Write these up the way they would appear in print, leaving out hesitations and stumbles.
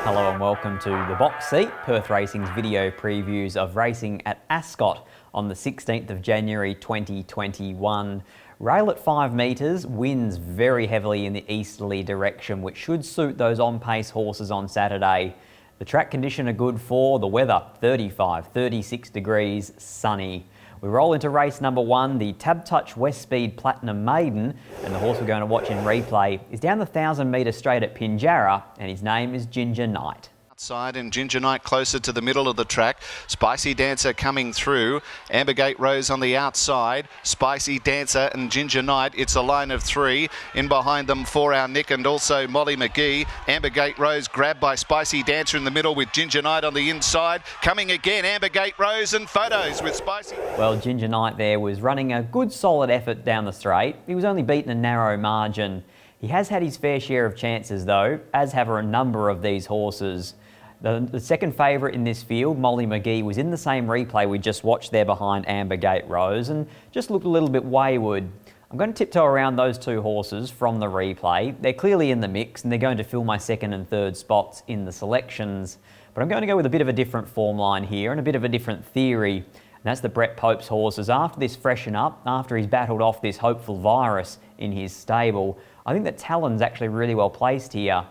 Hello and welcome to The Box Seat, Perth Racing's video previews of racing at Ascot on the 16th of January 2021. Rail at 5 metres winds very heavily in the easterly direction, which should suit those on-pace horses on Saturday. The track condition are good for the weather, 35, 36 degrees, sunny. We roll into race number 1, the TABtouch West Speed Platinum Maiden, and the horse we're going to watch in replay is down the 1,000 metre straight at Pinjarra, and his name is Ginger Knight. Outside and Ginger Knight closer to the middle of the track. Spicy Dancer coming through. Ambergate Rose on the outside. Spicy Dancer and Ginger Knight. It's a line of 3. In behind them, 4 Our Nick and also Molly McGee. Ambergate Rose grabbed by Spicy Dancer in the middle with Ginger Knight on the inside. Coming again, Ambergate Rose and photos with Spicy. Well, Ginger Knight there was running a good solid effort down the straight. He was only beaten a narrow margin. He has had his fair share of chances though, as have a number of these horses. The second favourite in this field, Molly McGee, was in the same replay we just watched there behind Ambergate Rose and just looked a little bit wayward. I'm going to tiptoe around those two horses from the replay. They're clearly in the mix and they're going to fill my second and third spots in the selections. But I'm going to go with a bit of a different form line here and a bit of a different theory. And that's the Brett Pope's horses. After this freshen up, after he's battled off this hopeful virus in his stable, I think that Talon's actually really well placed here.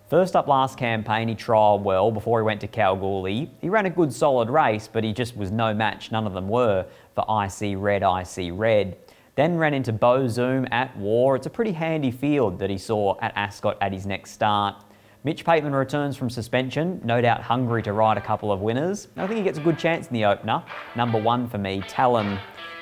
First up last campaign, he trialled well before he went to Kalgoorlie. He ran a good solid race, but he just was no match, none of them were, for IC Red. Then ran into Beau Zoom at War. It's a pretty handy field that he saw at Ascot at his next start. Mitch Pateman returns from suspension, no doubt hungry to ride a couple of winners. I think he gets a good chance in the opener. Number 1 for me, Talon.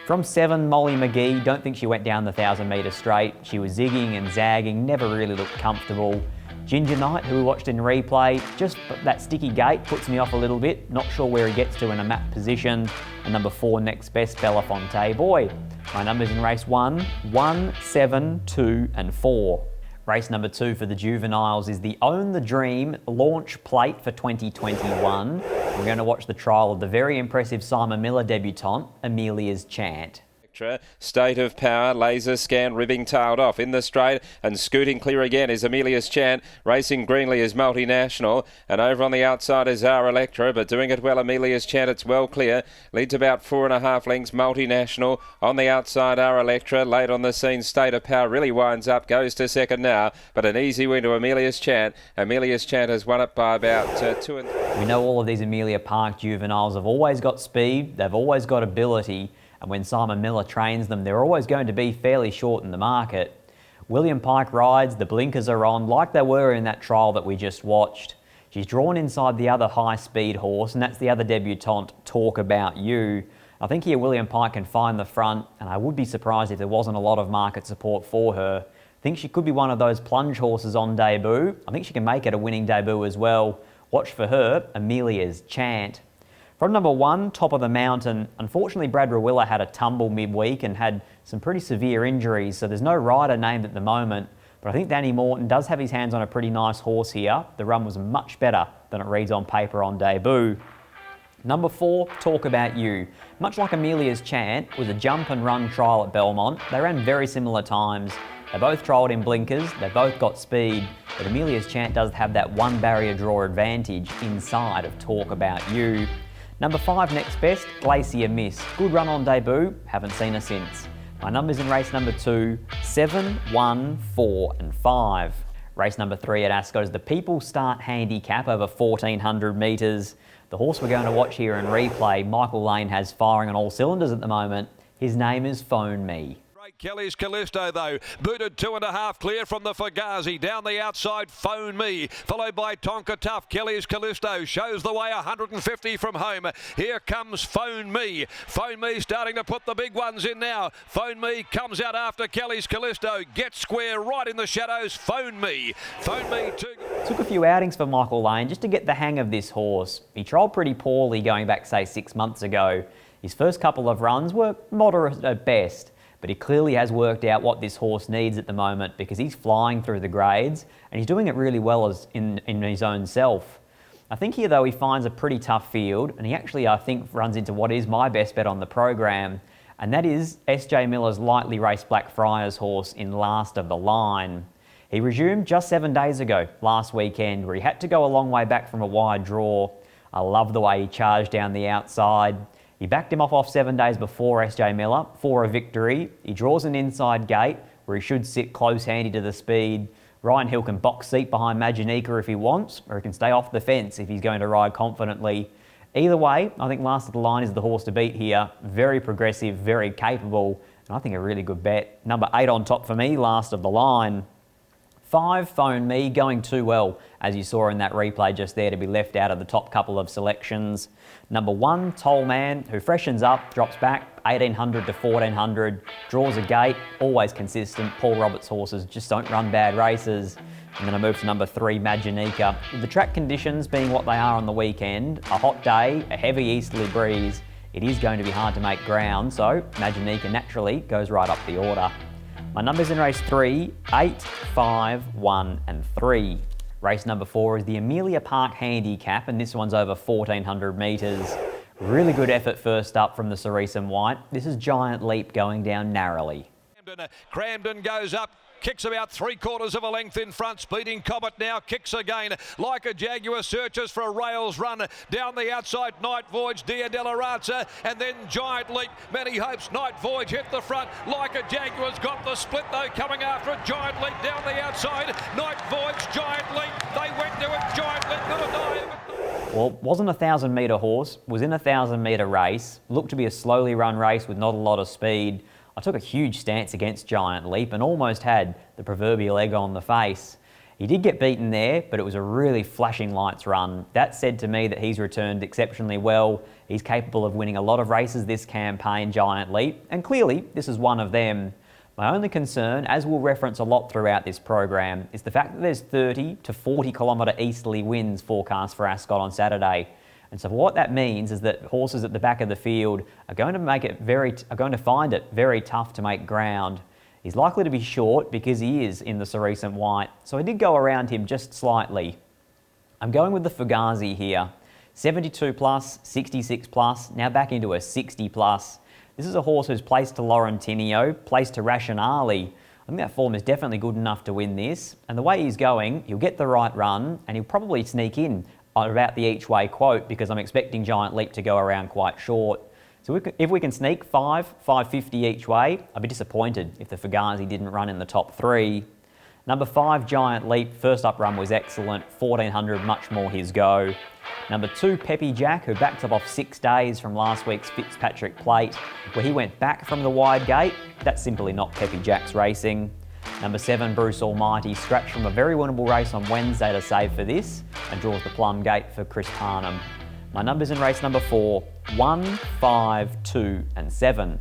From 7, Molly McGee. Don't think she went down the 1,000 metre straight. She was zigging and zagging, never really looked comfortable. Ginger Knight, who we watched in replay, just that sticky gate puts me off a little bit. Not sure where he gets to in a map position. And number 4, next best, Belafonte Boy. My numbers in race 1, 1, 7, 2 and 4. Race number 2 for the juveniles is the Own the Dream launch plate for 2021. We're going to watch the trial of the very impressive Simon Miller debutante, Amelia's Chant. State of Power, laser scan, ribbing tailed off in the straight and scooting clear again is Amelia's Chant. Racing greenly is Multinational and over on the outside is our Electra, but doing it well, Amelia's Chant, it's well clear. Leads about 4.5 lengths, Multinational. On the outside, our Electra, late on the scene, State of Power really winds up, goes to second now, but an easy win to Amelia's Chant. Amelia's Chant has won it by about 2 and... We know all of these Amelia Park juveniles have always got speed, they've always got ability. And when Simon Miller trains them, they're always going to be fairly short in the market. William Pike rides, the blinkers are on, like they were in that trial that we just watched. She's drawn inside the other high-speed horse, and that's the other debutante, Talk About You. I think here William Pike can find the front, and I would be surprised if there wasn't a lot of market support for her. I think she could be one of those plunge horses on debut. I think she can make it a winning debut as well. Watch for her, Amelia's Chant. From number 1, Top of the Mountain, unfortunately Brad Rawiller had a tumble midweek and had some pretty severe injuries, so there's no rider named at the moment. But I think Danny Morton does have his hands on a pretty nice horse here. The run was much better than it reads on paper on debut. Number 4, Talk About You. Much like Amelia's Chant, was a jump and run trial at Belmont. They ran very similar times. They both trialled in blinkers, they both got speed, but Amelia's Chant does have that one barrier draw advantage inside of Talk About You. Number 5, next best, Glacier Miss. Good run on debut, haven't seen her since. My numbers in race number 2, 7, 1, 4 and 5. Race number 3 at Ascot is the People Start Handicap over 1,400 metres. The horse we're going to watch here in replay, Michael Lane, has firing on all cylinders at the moment. His name is Phone Me. Kelly's Callisto though, booted 2.5 clear from the Fugazi. Down the outside, Phone Me, followed by Tonka Tough. Kelly's Callisto shows the way, 150 from home. Here comes Phone Me. Phone Me starting to put the big ones in now. Phone Me comes out after Kelly's Callisto. Gets square right in the shadows. Phone Me. Phone Me too. Took a few outings for Michael Lane just to get the hang of this horse. He trialled pretty poorly going back, say, 6 months ago. His first couple of runs were moderate at best. But he clearly has worked out what this horse needs at the moment because he's flying through the grades and he's doing it really well as in his own self. I think here, though, he finds a pretty tough field and he actually, I think, runs into what is my best bet on the program. and that is SJ Miller's lightly raced Blackfriars horse in Last of the Line. He resumed just 7 days ago, last weekend, where he had to go a long way back from a wide draw. I love the way he charged down the outside. He backed him off 7 days before SJ Miller for a victory. He draws an inside gate where he should sit close handy to the speed. Ryan Hill can box seat behind Maginika if he wants, or he can stay off the fence if he's going to ride confidently. Either way, I think Last of the Line is the horse to beat here. Very progressive, very capable, and I think a really good bet. Number 8 on top for me, Last of the Line. 5, Phone Me, going too well, as you saw in that replay just there, to be left out of the top couple of selections. Number 1, Toll Man, who freshens up, drops back 1800 to 1400, draws a gate, always consistent. Paul Roberts horses just don't run bad races. And then I move to number 3, Maginika. With the track conditions being what they are on the weekend, a hot day, a heavy easterly breeze, it is going to be hard to make ground, so Maginika naturally goes right up the order. My numbers in race 3, 8, 5, 1 and 3. Race number 4 is the Amelia Park Handicap, and this one's over 1400 metres. Really good effort first up from the Cerise and White. This is Giant Leap going down narrowly. Cramden goes up. Kicks about 3/4 of a length in front. Speeding Comet now kicks again. Like a Jaguar searches for a rails run. Down the outside, Night Voyage, Dia Della Razza, and then Giant Leap. Many hopes. Night Voyage hit the front. Like a Jaguar's got the split though, coming after it. Giant Leap down the outside. Night Voyage, Giant Leap. They went to it. Giant Leap got a dive. Well, wasn't a 1,000-metre horse. Was in a 1,000-metre race. Looked to be a slowly run race with not a lot of speed. I took a huge stance against Giant Leap and almost had the proverbial egg on the face. He did get beaten there, but it was a really flashing lights run. That said to me that he's returned exceptionally well. He's capable of winning a lot of races this campaign, Giant Leap, and clearly this is one of them. My only concern, as we'll reference a lot throughout this program, is the fact that there's 30 to 40 kilometre easterly winds forecast for Ascot on Saturday. And so what that means is that horses at the back of the field are going to find it very tough to make ground. He's likely to be short because he is in the Cerise and White, so I did go around him just slightly. I'm going with the Fugazi here. 72 plus, 66 plus, now back into a 60 plus. This is a horse who's placed to Laurentinio, placed to Rationale. I think that form is definitely good enough to win this. And the way he's going, he'll get the right run and he'll probably sneak in about the each way quote because I'm expecting Giant Leap to go around quite short. So if we can sneak 5.50 each way, I'd be disappointed if the Fugazi didn't run in the top 3. Number 5, Giant Leap, first up run was excellent, 1400, much more his go. Number 2, Peppy Jack, who backed up off 6 days from last week's Fitzpatrick Plate, where he went back from the wide gate. That's simply not Peppy Jack's racing. Number 7, Bruce Almighty, scratched from a very winnable race on Wednesday to save for this, and draws the plum gate for Chris Parnham. My numbers in race number 4, 1, 5, 2 and 7.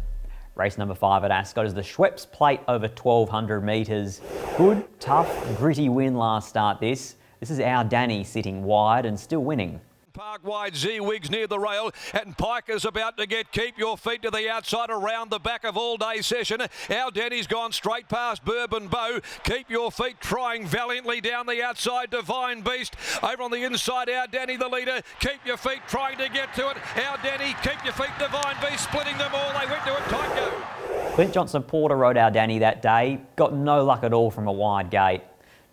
Race number 5 at Ascot is the Schweppes Plate over 1200 metres. Good, tough, gritty win last start this. This is our Danny sitting wide and still winning. Park wide, Z-Wigs near the rail, and Piker's about to get Keep Your Feet to the outside around the back of all day session. Our Danny's gone straight past Bourbon Bow. Keep Your Feet trying valiantly down the outside, Divine Beast. Over on the inside, Our Danny the leader. Keep Your Feet trying to get to it. Our Danny, Keep Your Feet, Divine Beast, splitting them all. They went to it, tight go. Clint Johnson Porter rode Our Danny that day. Got no luck at all from a wide gate.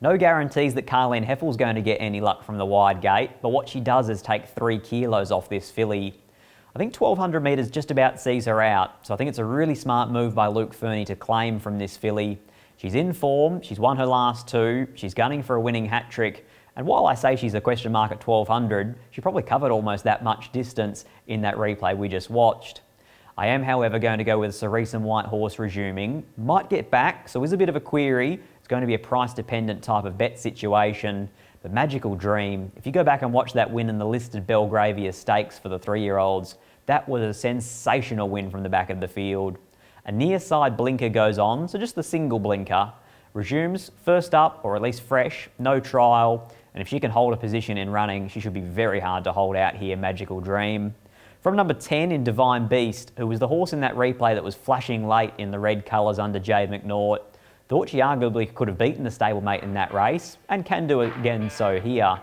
No guarantees that Carleen Heffel's going to get any luck from the wide gate, but what she does is take 3 kilos off this filly. I think 1200 metres just about sees her out, so I think it's a really smart move by Luke Fernie to claim from this filly. She's in form, she's won her last 2, she's gunning for a winning hat-trick, and while I say she's a question mark at 1200, she probably covered almost that much distance in that replay we just watched. I am, however, going to go with a Cerise and White horse resuming. Might get back, so is a bit of a query. It's going to be a price-dependent type of bet situation. But Magical Dream, if you go back and watch that win in the listed Belgravia Stakes for the 3-year-olds, that was a sensational win from the back of the field. A near side blinker goes on, so just the single blinker. Resumes first up, or at least fresh, no trial. And if she can hold a position in running, she should be very hard to hold out here, Magical Dream. From number 10 in Divine Beast, who was the horse in that replay that was flashing late in the red colours under Jade McNaught. Thought she arguably could have beaten the stablemate in that race, and can do it again so here.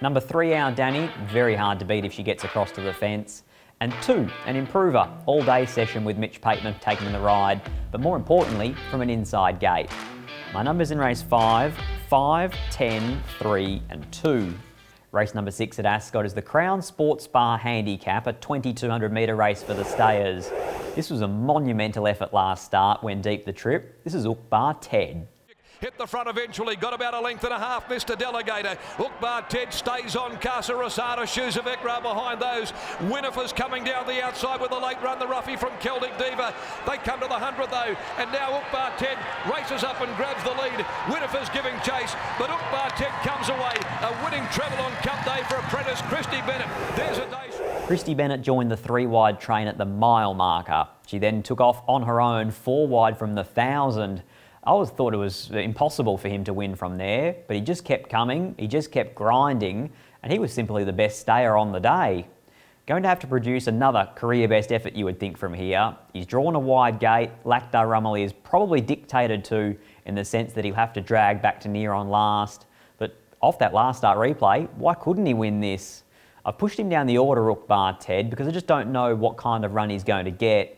Number 3, Our Danny, very hard to beat if she gets across to the fence. And 2, an improver, all-day session with Mitch Pateman taking the ride, but more importantly, from an inside gate. My numbers in race 5, 5, 10, 3 and 2. Race number 6 at Ascot is the Crown Sports Bar Handicap, a 2200 metre race for the stayers. This was a monumental effort last start when deep the trip. This is Ukbar Ted. Hit the front eventually, got about a length and a half, Mr. Delegator. Ukbar Ted stays on Casa Rosada, Shuzavekra behind those. Winifers coming down the outside with a late run, the roughie from Celtic Diva. They come to the 100 though, and now Ukbar Ted races up and grabs the lead. Winifers giving chase, but Ukbar Ted comes away. A winning treble on Cup Day for apprentice Christy Bennett. There's a day. Christy Bennett joined the 3-wide train at the mile marker. She then took off on her own 4-wide from the 1000. I always thought it was impossible for him to win from there, but he just kept coming, he just kept grinding, and he was simply the best stayer on the day. Going to have to produce another career best effort, you would think, from here. He's drawn a wide gate. Lakdar Rumley is probably dictated to in the sense that he'll have to drag back to near on last. But off that last start replay, why couldn't he win this? I've pushed him down the order, Ukbar Ted, because I just don't know what kind of run he's going to get.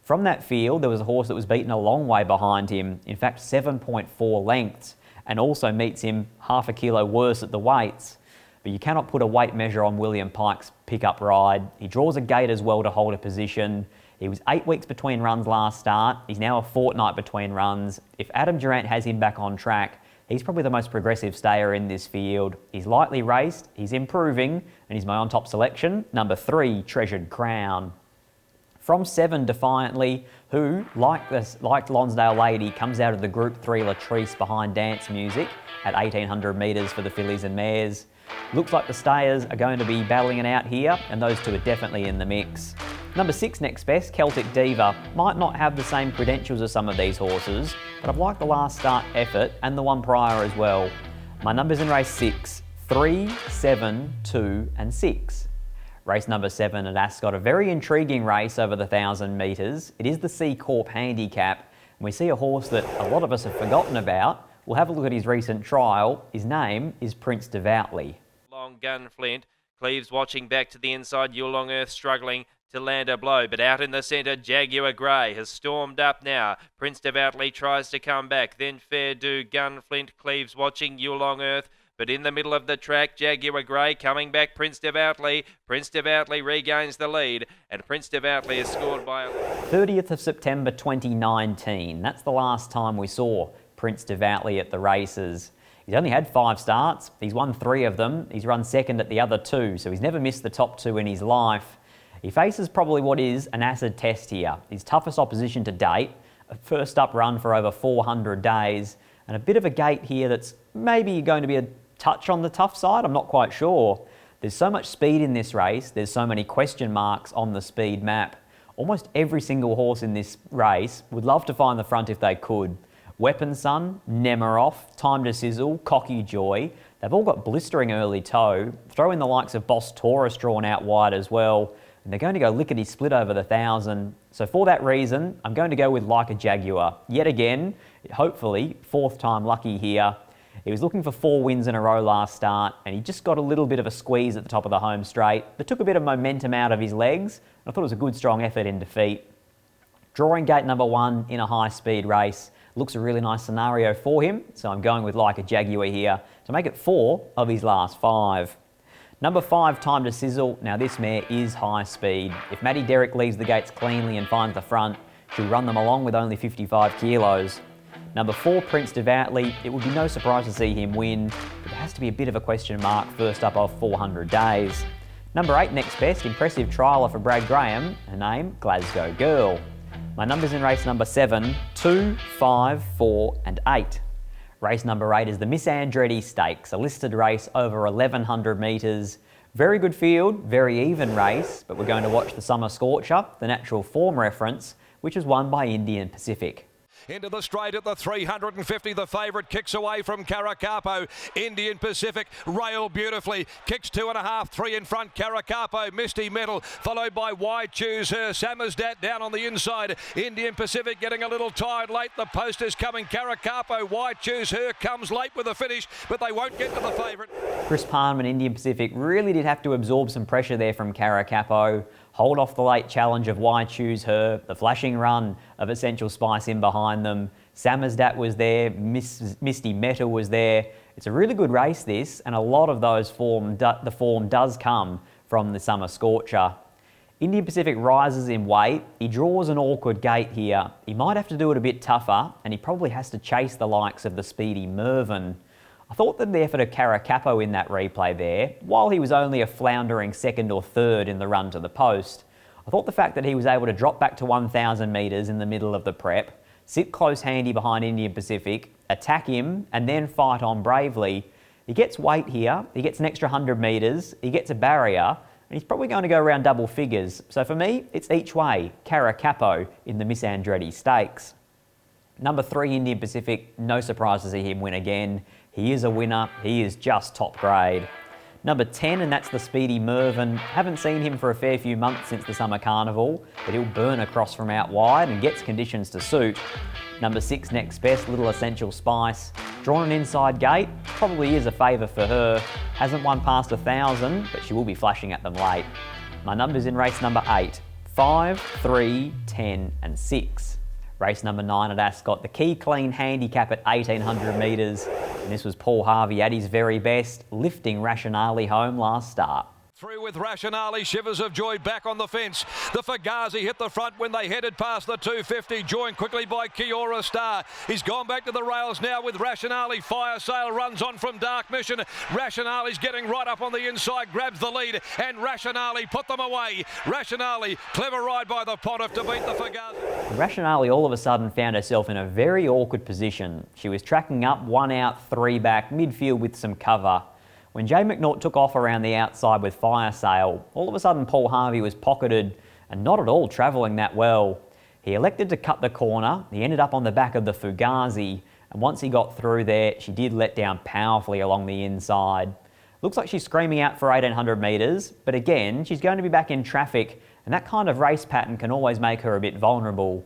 From that field, there was a horse that was beaten a long way behind him, in fact 7.4 lengths, and also meets him half a kilo worse at the weights. But you cannot put a weight measure on William Pike's pickup ride. He draws a gate as well to hold a position. He was 8 weeks between runs last start. He's now a fortnight between runs. If Adam Durant has him back on track, he's probably the most progressive stayer in this field. He's lightly raced, he's improving, and he's my on-top selection, number 3, Treasured Crown. From 7, Defiantly, who, like Lonsdale Lady, comes out of the Group 3 Latrice behind Dance Music at 1800 metres for the fillies and mares. Looks like the stayers are going to be battling it out here, and those two are definitely in the mix. Number 6 next best, Celtic Diva. Might not have the same credentials as some of these horses, but I've liked the last start effort and the one prior as well. My numbers in race 6, 3, 7, 2 and 6. Race number 7 at Ascot, a very intriguing race over the 1000 metres. It is the C Corp Handicap, and we see a horse that a lot of us have forgotten about. We'll have a look at his recent trial. His name is Prince Devoutly. Long Gunflint. Cleves watching back to the inside. Yulong Earth struggling to land a blow, but out in the centre, Jaguar Grey has stormed up now. Prince Devoutly tries to come back. Then Fair Do, Gunflint, Cleves watching Yulong Earth. But in the middle of the track, Jaguar Grey coming back, Prince Devoutly. Prince Devoutly regains the lead, and Prince Devoutly is scored by 30th of September 2019. That's the last time we saw Prince Devoutly at the races. He's only had 5 starts. He's won 3 of them. He's run second at the other 2, so he's never missed the top 2 in his life. He faces probably what is an acid test here. His toughest opposition to date, a first up run for over 400 days, and a bit of a gate here that's maybe going to be a touch on the tough side, I'm not quite sure. There's so much speed in this race, there's so many question marks on the speed map. Almost every single horse in this race would love to find the front if they could. Weapon Sun, Nemiroff, Time to Sizzle, Cocky Joy, they've all got blistering early toe. Throw in the likes of Boss Taurus drawn out wide as well, and they're going to go lickety-split over the 1000. So for that reason, I'm going to go with Like a Jaguar. Yet again, hopefully, 4th time lucky here. He was looking for 4 wins in a row last start, and he just got a little bit of a squeeze at the top of the home straight that took a bit of momentum out of his legs. I thought it was a good, strong effort in defeat. Drawing gate number 1 in a high-speed race looks a really nice scenario for him, so I'm going with Like a Jaguar here to make it 4 of his last 5. Number 5, Time to Sizzle. Now this mare is high speed. If Maddie Derrick leaves the gates cleanly and finds the front, she'll run them along with only 55 kilos. Number 4, Prince Devoutly. It would be no surprise to see him win, but there has to be a bit of a question mark first up of 400 days. Number 8, next best, impressive trialer for Brad Graham, her name, Glasgow Girl. My numbers in race number 7, 2, 5, 4 and 8. Race number 8 is the Miss Andretti Stakes, a listed race over 1100 metres. Very good field, very even race, but we're going to watch the Summer Scorcher, the natural form reference, which was won by Indian Pacific. Into the straight at the 350, the favourite kicks away from Caracapo. Indian Pacific railed beautifully, kicks 2.5, 3 in front. Caracapo, Misty Metal, followed by Why Choose Her. Sammersdat down on the inside. Indian Pacific getting a little tired late. The post is coming. Caracapo, Why Choose Her comes late with the finish, but they won't get to the favourite. Chris Palm and Indian Pacific really did have to absorb some pressure there from Caracapo. hold off the late challenge of Why Choose Her, the flashing run of Essential Spice in behind them. Samizdat was there, Misty Meta was there. It's a really good race this, and a lot of those the form does come from the Summer Scorcher. Indian Pacific rises in weight. He draws an awkward gate here. He might have to do it a bit tougher, and he probably has to chase the likes of the speedy Mervyn. I thought that the effort of Caracapo in that replay there, while he was only a floundering second or third in the run to the post, I thought the fact that he was able to drop back to 1,000 metres in the middle of the prep, sit close handy behind Indian Pacific, attack him, and then fight on bravely. He gets weight here, he gets an extra 100 metres, he gets a barrier, and he's probably going to go around double figures. So for me, it's each way, Caracapo in the Miss Andretti Stakes. Number 3, Indian Pacific, no surprise to see him win again. He is a winner, he is just top grade. Number 10, and that's the speedy Mervyn. Haven't seen him for a fair few months since the Summer Carnival, but he'll burn across from out wide and gets conditions to suit. Number 6, Next Best, Little Essential Spice. Drawn an inside gate, probably is a favour for her. Hasn't won past 1,000, but she will be flashing at them late. My numbers in race number 8, 5, 3, 10 and 6. Race number 9 at Ascot, the Key Clean handicap at 1,800 metres. And this was Paul Harvey at his very best, lifting Rationale home last start. Through with Rationale, Shivers of Joy back on the fence. The Fugazi hit the front when they headed past the 250, joined quickly by Kiora Star. He's gone back to the rails now with Rationale. Fire Sale runs on from Dark Mission. Rationale's getting right up on the inside, grabs the lead, and Rationale put them away. Rationale, clever ride by the Pontiff to beat the Fugazi. Rationale all of a sudden found herself in a very awkward position. She was tracking up, 1 out, 3 back, midfield with some cover. When Jay McNaught took off around the outside with Fire Sale, all of a sudden Paul Harvey was pocketed and not at all travelling that well. He elected to cut the corner, he ended up on the back of the Fugazi, and once he got through there, she did let down powerfully along the inside. Looks like she's screaming out for 1,800 metres, but again, she's going to be back in traffic, and that kind of race pattern can always make her a bit vulnerable.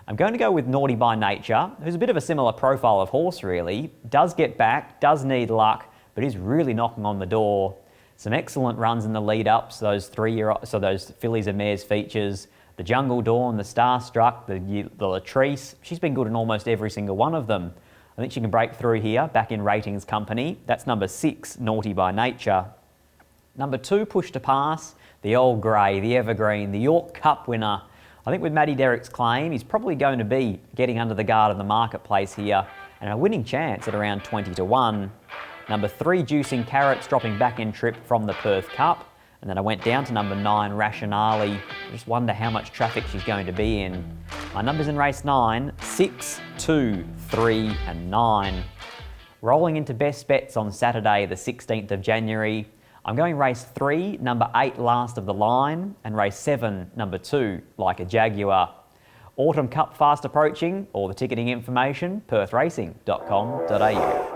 I'm going to go with Naughty by Nature, who's a bit of a similar profile of horse really, does get back, does need luck, but is really knocking on the door. Some excellent runs in the lead-ups, those fillies and mares features, the Jungle Dawn, the Starstruck, the Latrice. She's been good in almost every single one of them. I think she can break through here, back in ratings company. That's number 6, Naughty by Nature. Number 2, Push to Pass, the Old Grey, the Evergreen, the York Cup winner. I think with Matty Derrick's claim, he's probably going to be getting under the guard of the marketplace here, and a winning chance at around 20 to 1. Number 3, Juicing Carrots, dropping back in trip from the Perth Cup. And then I went down to number 9, Rationale. I just wonder how much traffic she's going to be in. My numbers in race 9, 6, 2, 3 and 9. Rolling into best bets on Saturday, the 16th of January. I'm going race 3, number 8, Last of the Line, and race 7, number 2, Like a Jaguar. Autumn Cup fast approaching. All the ticketing information, perthracing.com.au.